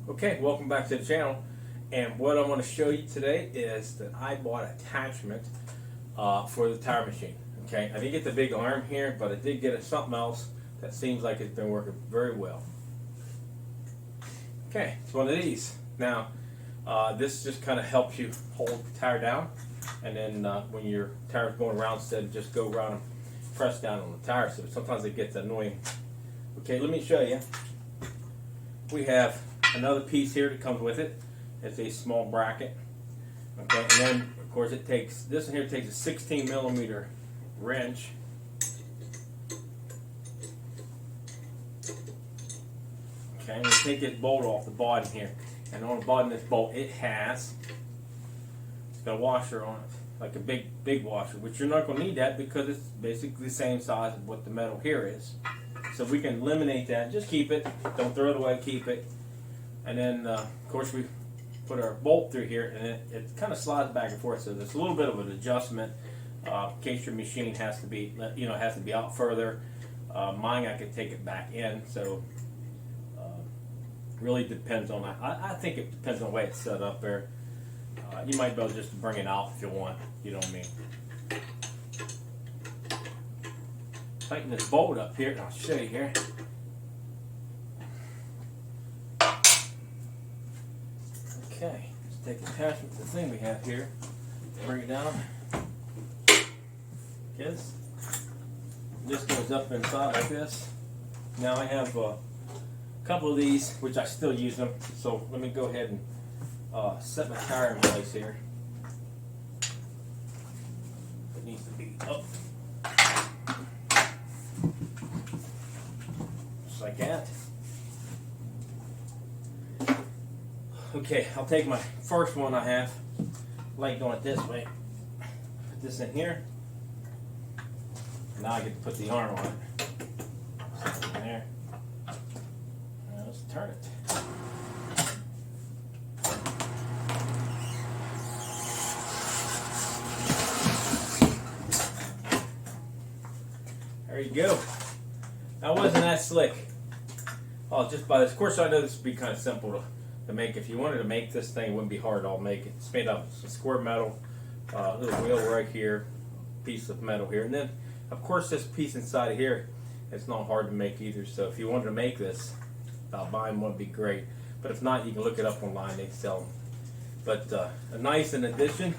Okay, welcome back to the channel. And what I'm going to show you today is that I bought an attachment for the tire machine. Okay, I didn't get the big arm here, but I did get something else that seems like it's been working very well. Okay, it's one of these. Now, this just kind of helps you hold the tire down, and then when your tire's going around, instead of just go around and press down on the tire, so sometimes it gets annoying. Okay, let me show you. We have another piece here that comes with it. It's a small bracket. Okay, and then of course it takes, this one here takes a 16 millimeter wrench. Okay, and we take this bolt off the bottom here. And on the bottom of this bolt it's got a washer on it, like a big washer, which you're not going to need that because it's basically the same size as what the metal here is. So we can eliminate that. Just keep it. Don't throw it away. Keep it. And then, of course, we put our bolt through here, and it kind of slides back and forth. So there's a little bit of an adjustment in case your machine has to be, has to be out further. Mine, I could take it back in. So really depends on that. I think it depends on the way it's set up there. You might be able just to bring it out if you want. You know what I mean? Tighten this bolt up here, and I'll show you here. Okay, let's take the attachment to the thing we have here. Bring it down. Yes. This goes up inside like this. Now I have a couple of these, which I still use them. So let me go ahead and set my tire in place here. It needs to be up. Like that. Okay, I'll take my first one I have, like doing it this way. Put this in here. Now I get to put the arm on it. Set it in there. Now let's turn it. There you go. That wasn't that slick. Oh, just by this. Of course, I know this would be kind of simple to make. If you wanted to make this thing, it wouldn't be hard at all to make it. It's made out of some square metal, little wheel right here, piece of metal here. And then, of course, this piece inside of here, it's not hard to make either. So if you wanted to make this, buying one would be great. But if not, you can look it up online. They sell them. But a nice in addition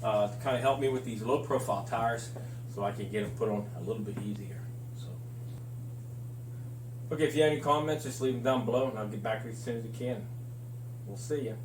to kind of help me with these low profile tires so I can get them put on a little bit easier. Okay, if you have any comments, just leave them down below, and I'll get back to you as soon as I can. We'll see you.